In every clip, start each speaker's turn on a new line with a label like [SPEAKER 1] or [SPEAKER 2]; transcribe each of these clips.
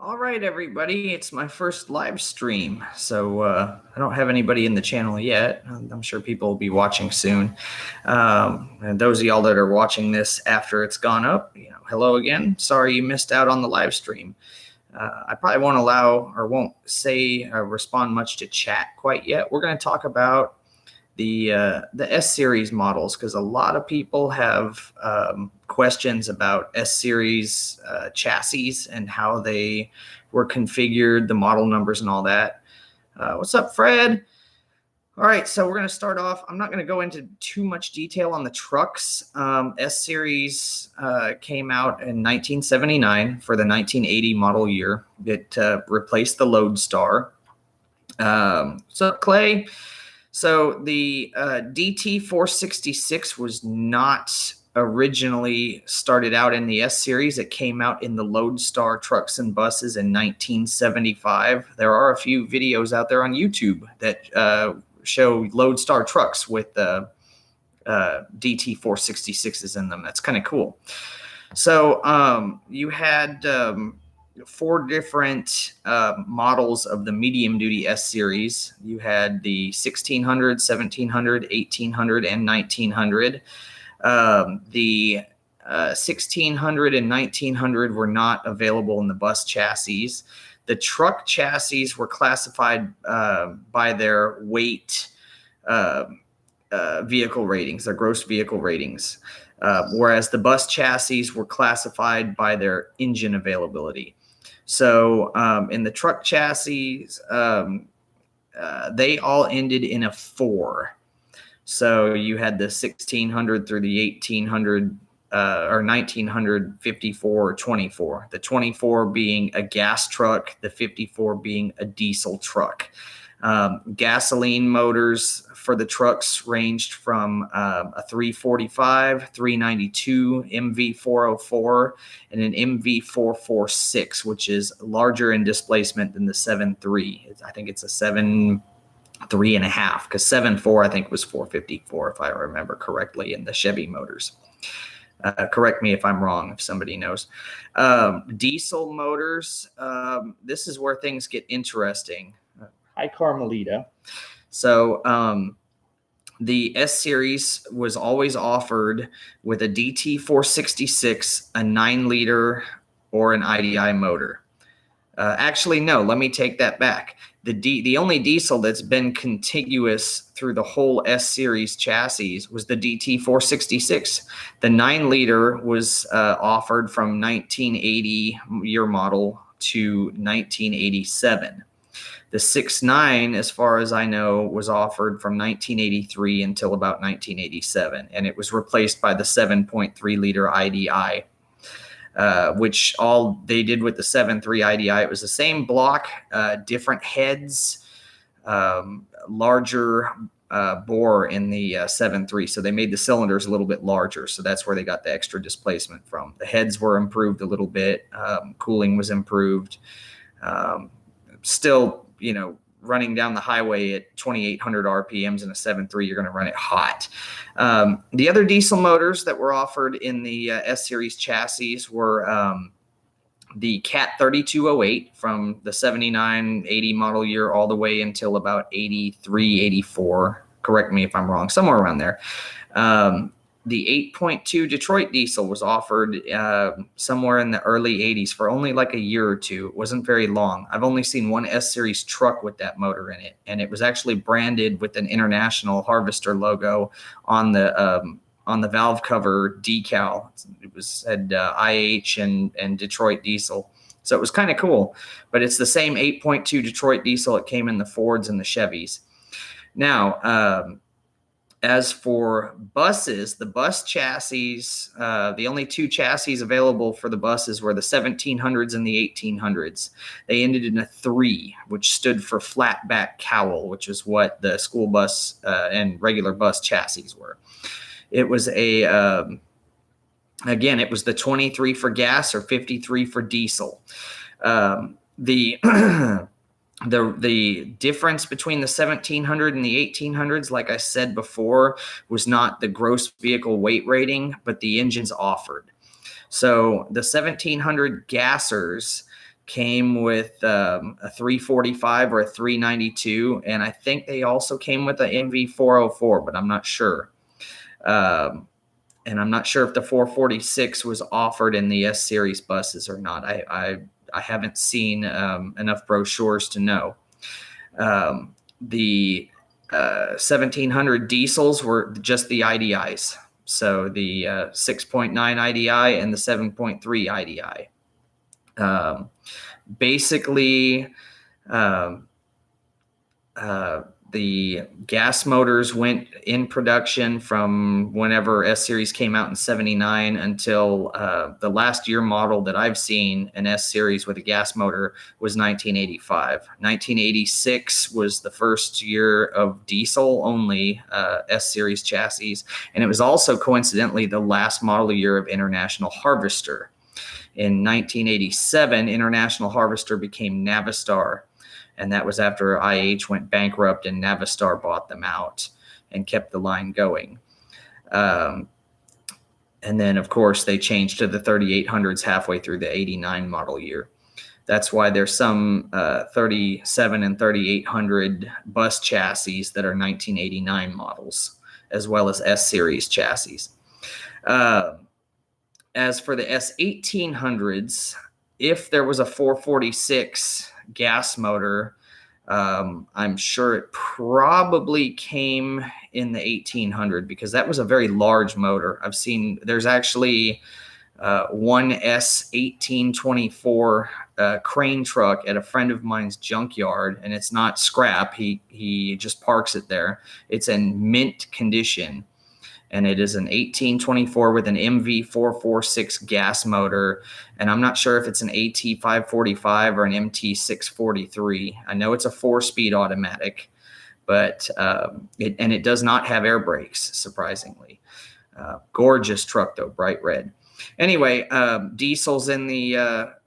[SPEAKER 1] All right, everybody, it's my first live stream. So I don't have anybody in the channel yet. I'm sure people will be watching soon. And those of y'all that are watching this after it's gone up, hello again. Sorry you missed out on the live stream. I probably won't allow or won't say or respond much to chat quite yet. We're going to talk about the S series models because a lot of people have questions about S series chassis and how they were configured, the model numbers and all that. What's up, Fred? All right, so we're going to start off. I'm not going to go into too much detail on the trucks. S series came out in 1979 for the 1980 model year. It replaced the Lodestar. So Clay. So the DT 466 was not originally started out in the S series. It came out in the Lodestar trucks and buses in 1975. There are a few videos out there on YouTube that show Lodestar trucks with DT 466s in them. That's kind of cool. So you had four different models of the medium duty S series. You had the 1600, 1700, 1800, and 1900. The 1600 and 1900 were not available in the bus chassis. The truck chassis were classified by their weight vehicle ratings, their gross vehicle ratings. Whereas the bus chassis were classified by their engine availability. So in the truck chassis, they all ended in a 4. So you had the 1600 through the 1800 or 1900, 54 or 24. The 24 being a gas truck, the 54 being a diesel truck. Gasoline motors for the trucks ranged from a 345, 392, MV404, and an MV446, which is larger in displacement than the 7.3. I think it's a 7.3.5, because 7.4 I think was 454 if I remember correctly in the Chevy motors. Correct me if I'm wrong, if somebody knows. Diesel motors, this is where things get interesting. Hi, Carmelita. So the S series was always offered with a DT 466, a 9-liter, or an IDI motor. Actually, no, let me take that back. The only diesel that's been contiguous through the whole S series chassis was the DT 466. The 9-liter was offered from 1980 year model to 1987. The 6.9, as far as I know, was offered from 1983 until about 1987, and it was replaced by the 7.3-liter IDI, which all they did with the 7.3 IDI, it was the same block, different heads, larger bore in the 7.3, so they made the cylinders a little bit larger, so that's where they got the extra displacement from. The heads were improved a little bit, cooling was improved. Still, running down the highway at 2,800 RPMs in a 7.3, you're going to run it hot. The other diesel motors that were offered in the S series chassis were the Cat 3208 from the 79, 80 model year all the way until about 83, 84. Correct me if I'm wrong, somewhere around there. The 8.2 Detroit diesel was offered somewhere in the early 80s for only like a year or two. It wasn't very long. I've only seen one S series truck with that motor in it, and it was actually branded with an International Harvester logo on the valve cover decal. It was said IH and Detroit diesel. So it was kind of cool, but it's the same 8.2 Detroit diesel. It came in the Fords and the Chevys. Now, as for buses, the bus chassis, the only two chassis available for the buses were the 1700s and the 1800s. They ended in a 3, which stood for flat back cowl, which is what the school bus and regular bus chassis were. It was again, it was the 23 for gas or 53 for diesel. The difference between the 1700 and the 1800s, like I said before, was not the gross vehicle weight rating, but the engines offered. So the 1700 gassers came with a 345 or a 392, and I think they also came with an MV404, but I'm not sure. And I'm not sure if the 446 was offered in the S Series buses or not. I haven't seen enough brochures to know. The 1700 diesels were just the IDIs. So the 6.9 IDI and the 7.3 IDI. Basically, the gas motors went in production from whenever S Series came out in 79 until the last year model that I've seen an S Series with a gas motor was 1985. 1986 was the first year of diesel only S Series chassis, and it was also coincidentally the last model year of International Harvester. In 1987, International Harvester became Navistar, and that was after IH went bankrupt and Navistar bought them out and kept the line going. And then, of course, they changed to the 3800s halfway through the 89 model year. That's why there's some 37 and 3800 bus chassis that are 1989 models, as well as S Series chassis. As for the S1800s, if there was a 446 gas motor, I'm sure it probably came in the 1800, because that was a very large motor. I've seen there's actually one S1824 crane truck at a friend of mine's junkyard, and it's not scrap. He just parks it there. It's in mint condition, and it is an 1824 with an MV446 gas motor. And I'm not sure if it's an AT545 or an MT643. I know it's a 4-speed automatic, but it does not have air brakes, surprisingly. Gorgeous truck though, bright red. Anyway, diesels in the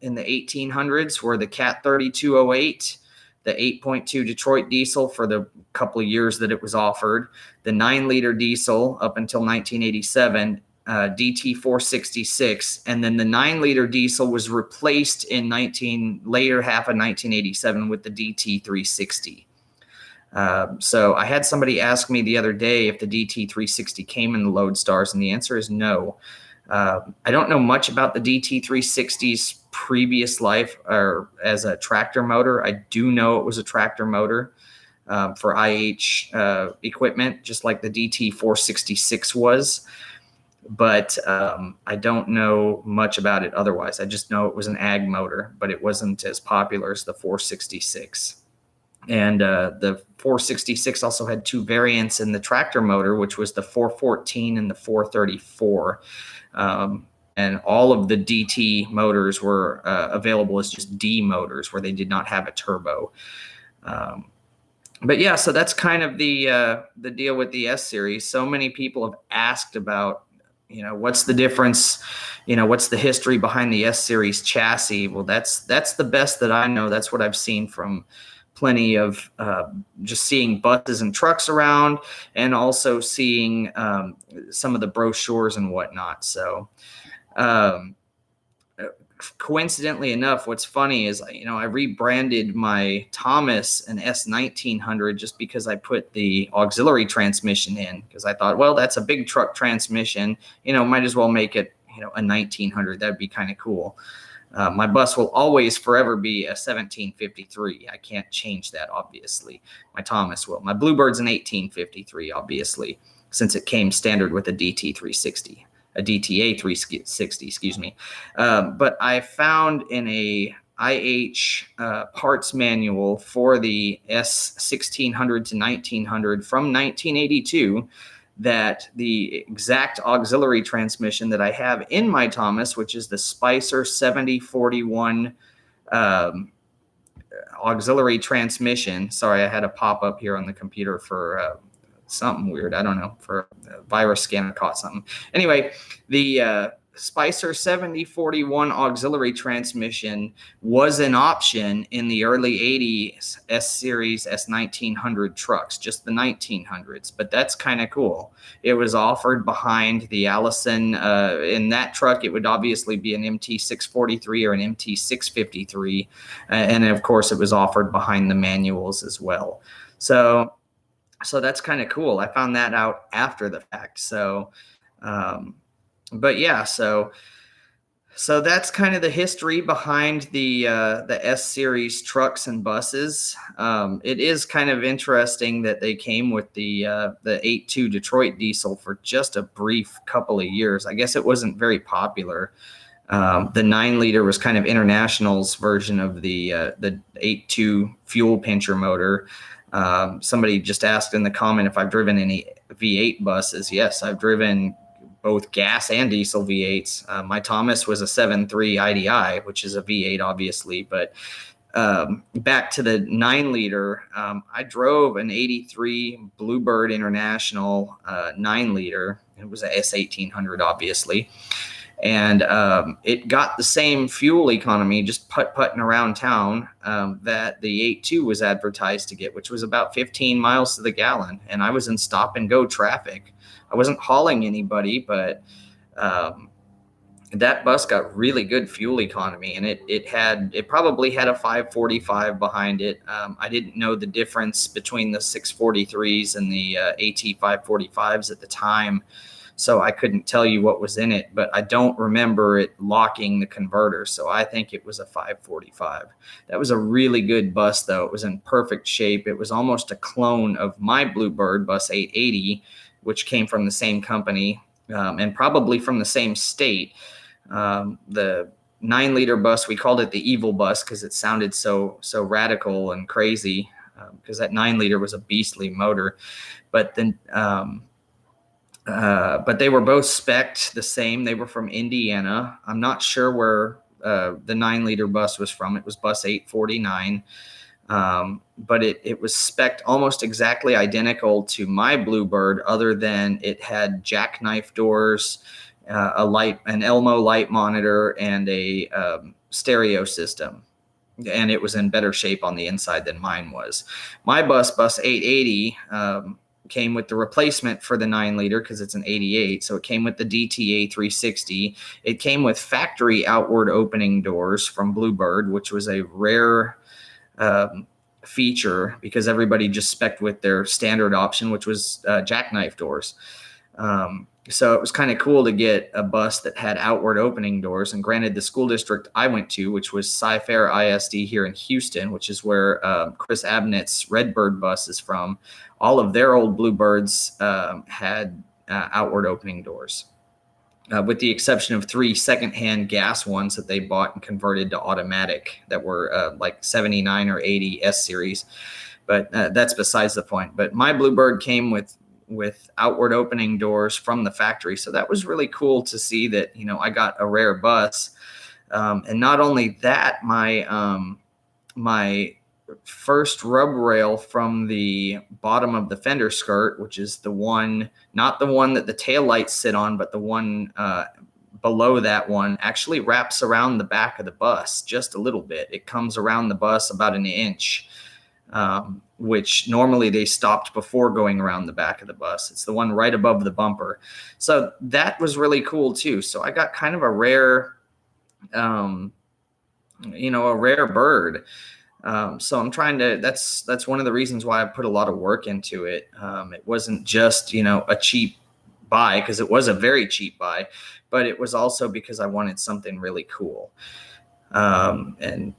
[SPEAKER 1] 1800s were the Cat 3208, the 8.2 Detroit diesel for the couple of years that it was offered, the 9-liter diesel up until 1987, DT 466, and then the 9-liter diesel was replaced in later half of 1987 with the DT 360. So I had somebody ask me the other day if the DT 360 came in the Loadstars, and the answer is no. I don't know much about the DT 360's previous life or as a tractor motor. I do know it was a tractor motor for IH equipment, just like the DT 466 was. But I don't know much about it otherwise. I just know it was an ag motor, but it wasn't as popular as the 466. And the 466 also had two variants in the tractor motor, which was the 414 and the 434. And all of the DT motors were available as just D motors, where they did not have a turbo. But yeah, so that's kind of the deal with the S Series. So many people have asked about, what's the difference? What's the history behind the S Series chassis? Well, that's the best that I know. That's what I've seen from plenty of just seeing buses and trucks around, and also seeing some of the brochures and whatnot. So coincidentally enough, what's funny is, I rebranded my Thomas an S1900 just because I put the auxiliary transmission in, because I thought, well, that's a big truck transmission, might as well make it, a 1900. That'd be kind of cool. My bus will always forever be a 1753. I can't change that, obviously. My Thomas will. My Bluebird's an 1853, obviously, since it came standard with a DT 360. A DTA 360, excuse me. But I found in a IH parts manual for the S1600 to 1900 from 1982 that the exact auxiliary transmission that I have in my Thomas, which is the Spicer 7041 auxiliary transmission. Sorry, I had a pop-up here on the computer for something weird. I don't know, for a virus scanner caught something. Anyway, the Spicer 7041 auxiliary transmission was an option in the early 80s S-Series S1900 trucks, just the 1900s, but that's kind of cool. It was offered behind the Allison. In that truck, it would obviously be an MT643 or an MT653, and of course, it was offered behind the manuals as well. So that's kind of cool. I found that out after the fact. So, but yeah, so that's kind of the history behind the S-Series trucks and buses. It is kind of interesting that they came with the 8.2 Detroit diesel for just a brief couple of years. I guess it wasn't very popular. The 9-liter was kind of International's version of the 8.2 fuel pincher motor. Somebody just asked in the comment if I've driven any V8 buses. Yes, I've driven both gas and diesel V8s. My Thomas was a 7.3 IDI, which is a V8, obviously. But back to the 9-liter, I drove an 83 Bluebird International 9-liter. It was a S1800, obviously. And it got the same fuel economy, just putting around town, that the 8.2 was advertised to get, which was about 15 miles to the gallon. And I was in stop and go traffic. I wasn't hauling anybody, but that bus got really good fuel economy, and it probably had a 545 behind it. I didn't know the difference between the 643s and the AT 545s at the time, so I couldn't tell you what was in it, but I don't remember it locking the converter, so I think it was a 545. That was a really good bus, though. It was in perfect shape. It was almost a clone of my Bluebird Bus 880, which came from the same company, and probably from the same state. The 9-liter bus, we called it the evil bus because it sounded so radical and crazy, because that 9-liter was a beastly motor. But then, but they were both spec'd the same. They were from Indiana. I'm not sure where the 9-liter bus was from. It was bus 849. But it was spec'd almost exactly identical to my Bluebird, other than it had jackknife doors, an Elmo light monitor, and a stereo system. And it was in better shape on the inside than mine was. My bus 880, came with the replacement for the 9-liter because it's an 88. So it came with the DTA 360. It came with factory outward opening doors from Bluebird, which was a rare feature because everybody just spec'd with their standard option, which was jackknife doors. So it was kind of cool to get a bus that had outward opening doors. And granted, the school district I went to, which was Cy-Fair ISD here in Houston, which is where Chris Abnett's Redbird bus is from, all of their old Bluebirds had outward opening doors, with the exception of 3 secondhand gas ones that they bought and converted to automatic that were like 79 or 80 S-Series. But that's besides the point. But my Bluebird came with outward opening doors from the factory. So that was really cool to see that, I got a rare bus. And not only that, my first rub rail from the bottom of the fender skirt, which is the one, not the one that the taillights sit on, but the one below that one, actually wraps around the back of the bus just a little bit. It comes around the bus about an inch. Which normally they stopped before going around the back of the bus. It's the one right above the bumper. So that was really cool too. So I got kind of a rare, a rare bird. So I'm trying to, that's one of the reasons why I put a lot of work into it. It wasn't just, a cheap buy, because it was a very cheap buy, but it was also because I wanted something really cool. And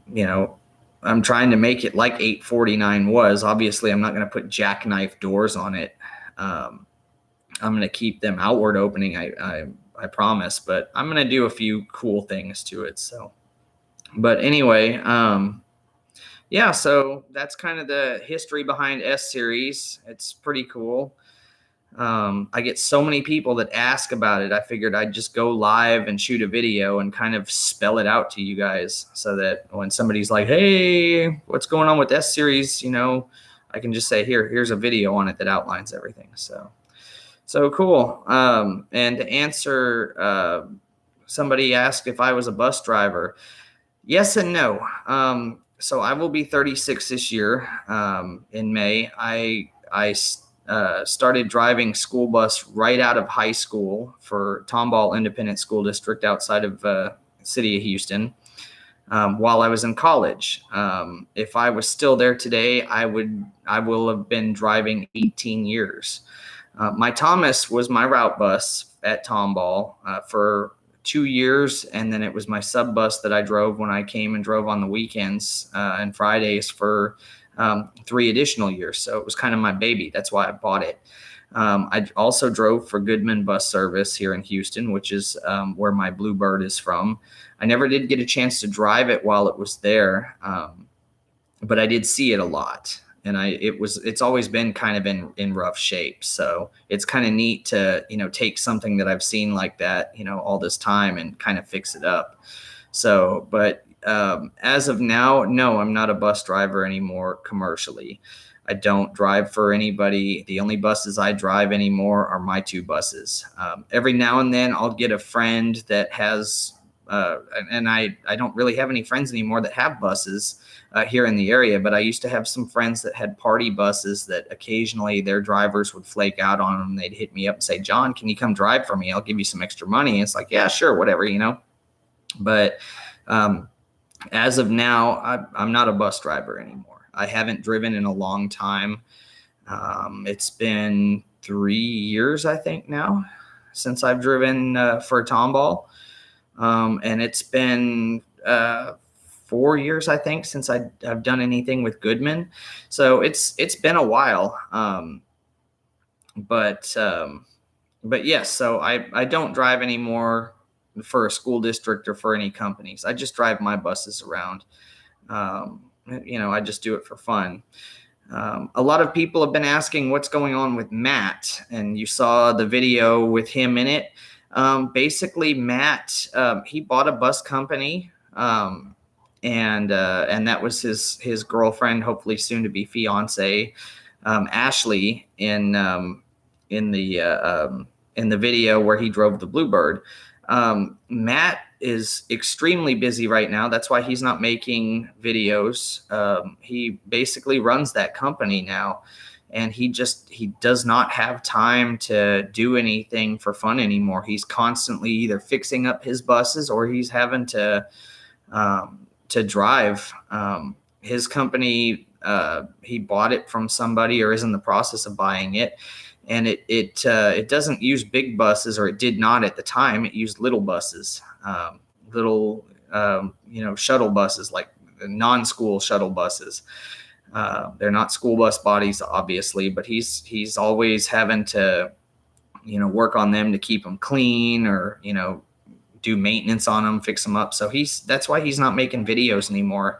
[SPEAKER 1] I'm trying to make it like 849 was. Obviously, I'm not going to put jackknife doors on it. I'm going to keep them outward opening, I promise, but I'm going to do a few cool things to it. So, but anyway, yeah, so that's kind of the history behind S-Series. It's pretty cool. I get so many people that ask about it. I figured I'd just go live and shoot a video and kind of spell it out to you guys so that when somebody's like, hey, what's going on with S-Series? I can just say, here's a video on it that outlines everything. So cool. And to answer somebody asked if I was a bus driver. Yes and no. So I will be 36 this year in May. I started driving school bus right out of high school for Tomball Independent School District outside of city of Houston while I was in college. If I was still there today, I will have been driving 18 years. My Thomas was my route bus at Tomball for 2 years, and then it was my sub bus that I drove when I came and drove on the weekends and Fridays for 3 additional years. So it was kind of my baby. That's why I bought it. I also drove for Goodman Bus Service here in Houston, which is where my Bluebird is from. I never did get a chance to drive it while it was there, but I did see it a lot. And it's always been kind of in rough shape. So it's kind of neat to, take something that I've seen like that, all this time and kind of fix it up. So, but as of now, no, I'm not a bus driver anymore commercially. I don't drive for anybody. The only buses I drive anymore are my 2 buses. Every now and then I'll get a friend that has, and I don't really have any friends anymore that have buses here in the area, but I used to have some friends that had party buses that occasionally their drivers would flake out on them. They'd hit me up and say, John, can you come drive for me? I'll give you some extra money. And it's like, yeah, sure, whatever, But as of now, I'm not a bus driver anymore. I haven't driven in a long time. It's been 3 years, I think now, since I've driven for Tomball. And it's been 4 years, I think, since I've done anything with Goodman. So it's been a while. But yes, so I don't drive anymore for a school district or for any companies. I just drive my buses around. I just do it for fun. A lot of people have been asking what's going on with Matt, and you saw the video with him in it. Basically, Matt, he bought a bus company, and that was his girlfriend, hopefully soon to be fiance, Ashley, in the video where he drove the Bluebird. Matt is extremely busy right now. That's why he's not making videos. He basically runs that company now, and he does not have time to do anything for fun anymore. He's constantly either fixing up his buses or he's having to drive. His company, he bought it from somebody or is in the process of buying it. And it doesn't use big buses, or it did not at the time. It used little buses, little shuttle buses, like non-school shuttle buses. They're not school bus bodies, obviously, but he's always having to, work on them to keep them clean, or do maintenance on them, fix them up. So that's why he's not making videos anymore.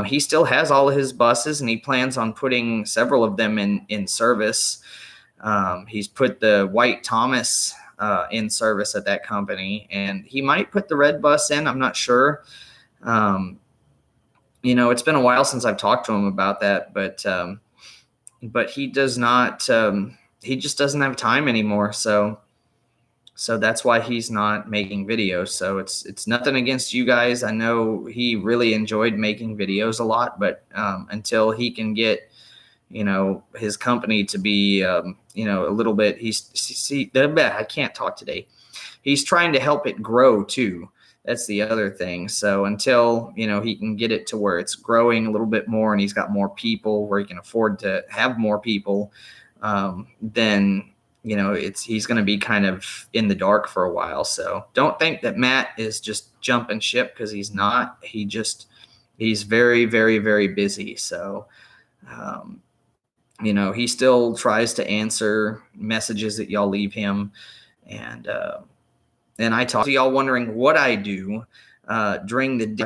[SPEAKER 1] He still has all of his buses, and he plans on putting several of them in service. He's put the white Thomas in service at that company, and he might put the red bus in. I'm not sure. It's been a while since I've talked to him about that, but he does not. He just doesn't have time anymore. So that's why he's not making videos. So it's nothing against you guys. I know he really enjoyed making videos a lot, but until he can get his company to be, a little bit, I can't talk today. He's trying to help it grow too. That's the other thing. So until, he can get it to where it's growing a little bit more and he's got more people where he can afford to have more people, then, he's going to be kind of in the dark for a while. So don't think that Matt is just jumping ship, because he's not. He's very, very, very busy. So, he still tries to answer messages that y'all leave him. And I talk to y'all wondering what I do during the day.